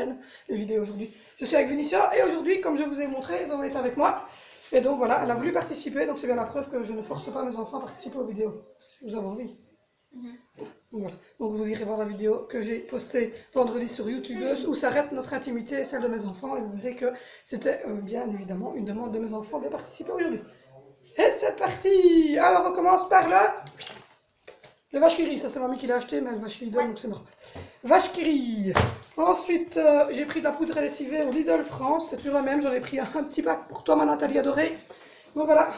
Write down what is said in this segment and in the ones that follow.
chaîne les vidéos aujourd'hui. Je suis avec Vénitia et aujourd'hui, comme je vous ai montré, ils ont été avec moi. Et donc voilà, elle a voulu participer, donc c'est bien la preuve que je ne force pas mes enfants à participer aux vidéos, si vous avez envie. Voilà. Donc vous irez voir la vidéo que j'ai postée vendredi sur YouTube où s'arrête notre intimité et celle de mes enfants et vous verrez que c'était bien évidemment une demande de mes enfants de participer aujourd'hui. Et c'est parti. Alors on commence par le vache qui rit, ça c'est mamie qui l'a acheté mais elle vache Lidl donc c'est normal. Vache qui rit. Ensuite j'ai pris de la poudre à lessiver au Lidl France, c'est toujours la même, j'en ai pris un petit pack pour toi ma Nathalie adorée. Donc voilà,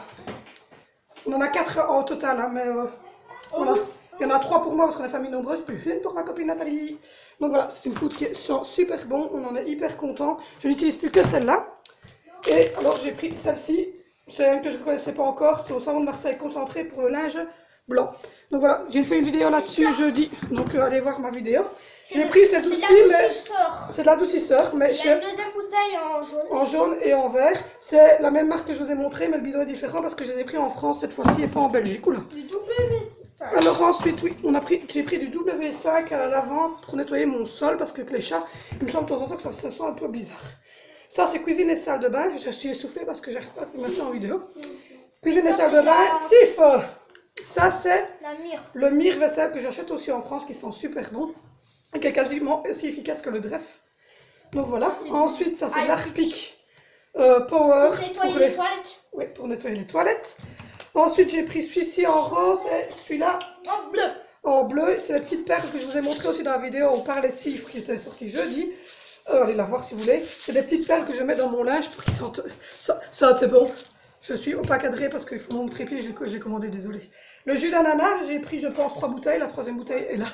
on en a 4 au total hein, mais voilà. Il y en a 3 pour moi parce qu'on est famille nombreuse, plus une pour ma copine Nathalie. Donc voilà, c'est une poudre qui sent super bon, on en est hyper content. Je n'utilise plus que celle-là. Et alors j'ai pris celle-ci, c'est une que je ne connaissais pas encore, c'est au Savon de Marseille concentré pour le linge blanc. Donc voilà, j'ai fait une vidéo là-dessus jeudi, donc allez voir ma vidéo. J'ai pris cette aussi, mais c'est de l'adoucisseur, mais la deuxième bouteille en jaune. En jaune et en vert. C'est la même marque que je vous ai montré, mais le bidon est différent parce que je les ai pris en France cette fois-ci et pas en Belgique. Oula. Alors ensuite, oui, j'ai pris du W5 à la lavande pour nettoyer mon sol parce que les chats, il me semble de temps en temps que ça sent un peu bizarre. Ça, c'est cuisine et salle de bain. Je suis essoufflée parce que j'arrive pas à me mettre en vidéo. Cuisine et salle de bain, Sif. Ça, c'est le mire vaisselle que j'achète aussi en France qui sent super bon et qui est quasiment aussi efficace que le Dref. Donc voilà. Ensuite, ça, c'est l'Harpic Power pour nettoyer les toilettes. Oui, pour nettoyer les toilettes. Ensuite, j'ai pris celui-ci en rose et celui-là en bleu. En bleu, c'est la petite perle que je vous ai montré aussi dans la vidéo où on parle des cifres qui était sortie jeudi. Allez la voir si vous voulez. C'est des petites perles que je mets dans mon linge pour qu'ils sentent... Ça c'est bon. Je suis pas cadrée parce qu'il faut mon trépied, j'ai commandé, désolé. Le jus d'ananas, j'ai pris je pense 3 bouteilles, la 3e bouteille est là.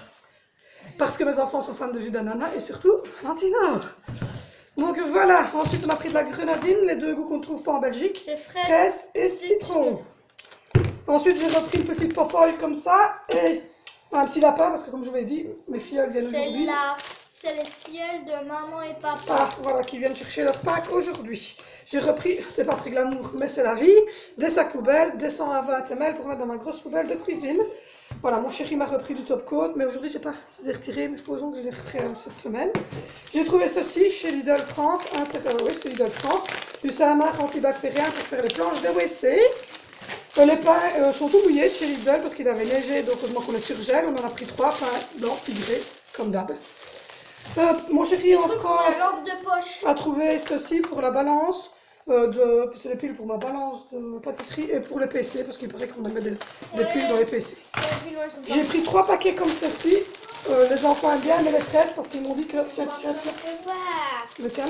Parce que mes enfants sont fans de jus d'ananas et surtout Antinor. Donc voilà, ensuite on a pris de la grenadine, les 2 goûts qu'on ne trouve pas en Belgique. C'est fraise et citron. Ensuite j'ai repris une petite popoille comme ça et un petit lapin parce que comme je vous l'ai dit, mes filles viennent aujourd'hui. C'est les filles de maman et papa. Ah voilà, qui viennent chercher leur pack aujourd'hui. J'ai repris, c'est pas très glamour mais c'est la vie, des sacs poubelles, des 120 ml pour mettre dans ma grosse poubelle de cuisine. Voilà, mon chéri m'a repris du top coat, mais aujourd'hui j'ai pas, je les ai retirés, mais faisons que je les refais cette semaine. J'ai trouvé ceci chez Lidl France, oui c'est Lidl France, du Saint-Marc antibactérien pour faire les planches de WC. Les pains sont tout mouillés de chez Lidl parce qu'il avait neigé, donc heureusement qu'on les surgèle. On en a pris 3 pains blancs tigrés, comme d'hab. Mon chéri en France a trouvé ceci pour la balance. C'est des piles pour ma balance de pâtisserie et pour les PC parce qu'il paraît qu'on met des piles dans les PC. J'ai pris 3 paquets comme ceci. Les enfants aiment bien mais les fraises parce qu'ils m'ont dit que... Lequel?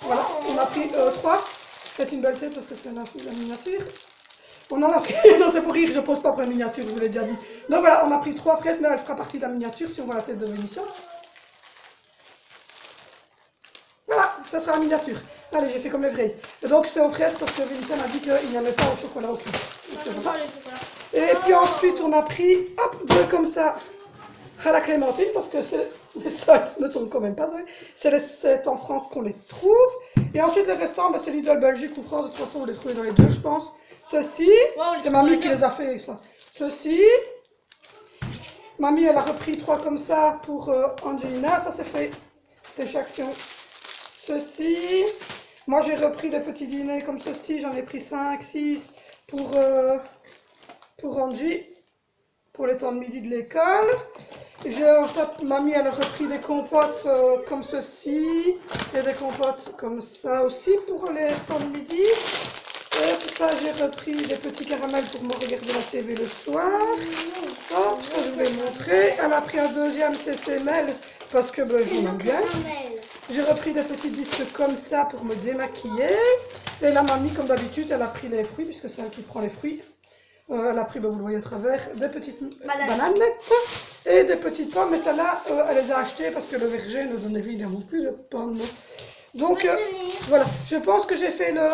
Voilà, on a pris 3. Faites une belle tête parce que c'est la miniature. On en a pris, non c'est pour rire, je pose pas pour la miniature, je vous l'ai déjà dit. Donc voilà, on a pris 3 fraises, mais elle fera partie de la miniature si on voit la tête de Vénitia. Voilà, ça sera la miniature. Allez, j'ai fait comme les vrais. Et donc c'est aux fraises parce que Vénitia m'a dit qu'il n'y avait pas au chocolat au cul. Et puis ensuite on a pris, hop, 2 comme ça à la clémentine parce que les seuls ne sont quand même pas, c'est en France qu'on les trouve. Et ensuite le restant, c'est Lidl Belgique ou France, de toute façon vous les trouvez dans les 2 je pense. Ceci, c'est mamie qui les a fait ça. Ceci, mamie elle a repris 3 comme ça pour Angelina, ça c'est fait, c'était chez Action. Ceci, moi j'ai repris des petits dîners comme ceci, j'en ai pris 5, 6 pour Angie, pour les temps de midi de l'école. Mamie elle a repris des compotes comme ceci, et des compotes comme ça aussi pour les temps de midi. Et pour ça j'ai repris des petits caramels pour me regarder la TV le soir. Hop, ça je vous l'ai montré. Elle a pris un deuxième CCML parce que ben, je l'aime bien. J'ai repris des petits disques comme ça pour me démaquiller. Et la mamie comme d'habitude elle a pris les fruits puisque c'est elle qui prend les fruits. Elle a pris, ben, vous le voyez à travers, des petites bananettes et des petites pommes. Mais celle-là, elle les a achetées parce que le verger ne donne évidemment plus de pommes. Donc voilà, je pense que j'ai fait le...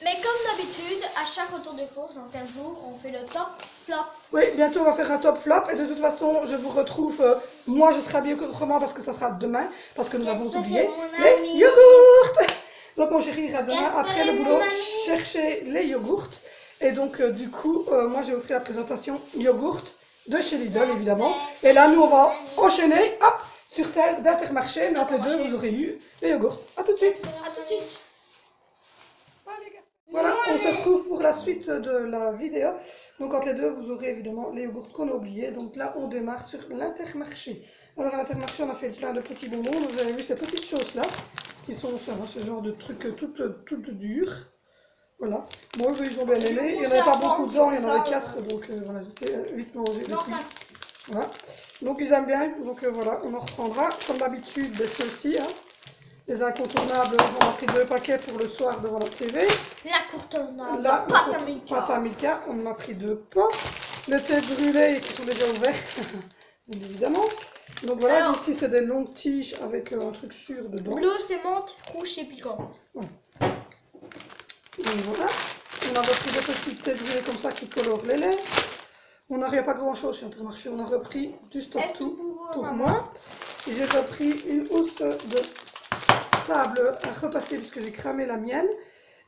Mais comme d'habitude, à chaque retour de course, dans 15 jours, on fait le top flop. Oui, bientôt on va faire un top flop. Et de toute façon, je vous retrouve, moi je serai habillée autrement parce que ça sera demain. Parce que nous avons oublié les yogourts. Donc mon chéri ira demain, après le boulot, chercher les yogourts. Et donc du coup, moi j'ai offert la présentation yogourt de chez Lidl évidemment. Et là nous on va enchaîner, hop, sur celle d'Intermarché, mais entre les deux, vous aurez eu les yogourts. A tout de suite. À tout de suite. Voilà, on se retrouve pour la suite de la vidéo. Donc entre les deux, vous aurez évidemment les yogourts qu'on a oubliés. Donc là, on démarre sur l'Intermarché. Alors à l'Intermarché, on a fait plein de petits bonbons. Vous avez vu ces petites choses-là, qui sont ce genre de trucs toutes dures. Voilà. Moi, ils ont bien aimé. Il n'y en avait pas beaucoup dedans, il y en avait 4. Donc voilà, j'étais vite mangé. Voilà. Donc ils aiment bien. Donc voilà, on en reprendra. Comme d'habitude, ceux-ci. Hein. Les incontournables, on a pris 2 paquets pour le soir devant la TV. L'incontournable, la pâte à Milka, on en a pris 2 pots. Les têtes brûlées qui sont déjà ouvertes, évidemment. Donc voilà, alors, ici c'est des longues tiges avec un truc sûr dedans. Bleu, c'est menthe, rouge, c'est piquant. Ouais. Donc voilà, on a repris des petites têtes brûlées comme ça qui colorent les laits. On n'a pas grand chose chez Intermarché, on a repris du Stop Tout pour moi. J'ai repris une housse de table à repasser parce que j'ai cramé la mienne.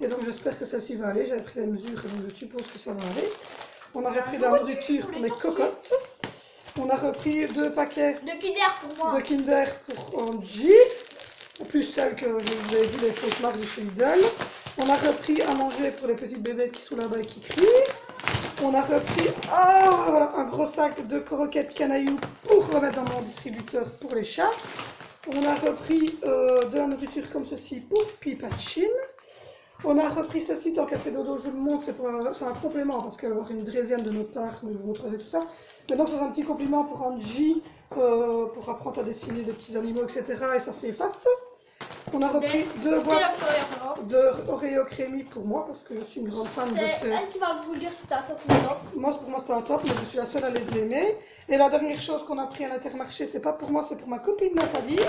Et donc j'espère que celle-ci va aller. J'avais pris les mesures et donc je suppose que ça va aller. On a repris de la nourriture pour mes cocottes. On a repris 2 paquets de Kinder pour moi. De Kinder pour Angie. En plus celles que vous avez vu, les fausses marques de chez Lidl. On a repris à manger pour les petites bébés qui sont là-bas et qui crient. On a repris voilà, un gros sac de croquettes canaillou pour remettre dans mon distributeur pour les chats. On a repris de la nourriture comme ceci pour Pipachine. On a repris ceci tant qu'elle fait dodo, je vous le montre, c'est un complément parce qu'elle va avoir une draisienne de notre part, mais je vous montrerai tout ça. Mais donc c'est un petit compliment pour Angie, pour apprendre à dessiner des petits animaux, etc. Et ça s'efface. On a repris 2 boîtes de Oreo Crémi pour moi parce que je suis une grande fan de ces... C'est elle qui va vous dire si c'est un top ou un top. Moi, pour moi c'était un top, mais je suis la seule à les aimer. Et la dernière chose qu'on a pris à l'Intermarché, c'est pas pour moi, c'est pour ma copine Nathalie.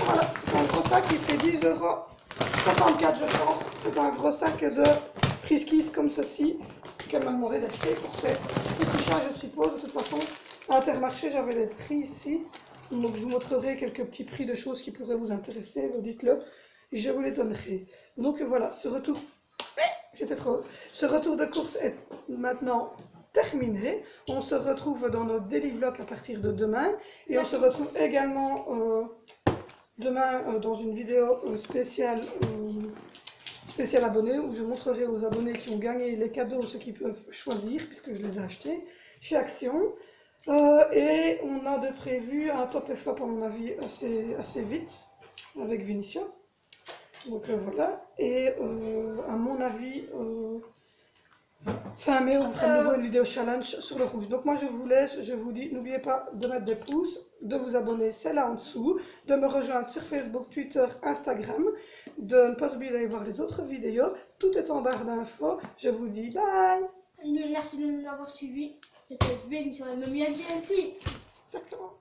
Voilà, c'est un gros sac qui fait 10,64 € je pense. C'est un gros sac de Friskies comme ceci qu'elle m'a demandé d'acheter pour ses petits chats, je suppose. De toute façon, à l'Intermarché, j'avais les prix ici. Donc je vous montrerai quelques petits prix de choses qui pourraient vous intéresser, dites-le, je vous les donnerai. Donc voilà, ce retour de course est maintenant terminé. On se retrouve dans nos daily vlogs à partir de demain. Et on se retrouve également demain dans une vidéo spéciale abonnés, où je montrerai aux abonnés qui ont gagné les cadeaux ce qu'ils peuvent choisir, puisque je les ai achetés chez Action. Et on a de prévu un top et flop à mon avis assez vite avec Vinicia. Donc voilà, et à mon avis fin mai on fera de nouveau une vidéo challenge sur le rouge. Donc moi je vous laisse, je vous dis n'oubliez pas de mettre des pouces, de vous abonner, c'est là en dessous, de me rejoindre sur Facebook, Twitter, Instagram, de ne pas oublier d'aller voir les autres vidéos, tout est en barre d'infos. Je vous dis bye. Merci de nous avoir suivis. C'était Vinicia, même TNT. Exactement.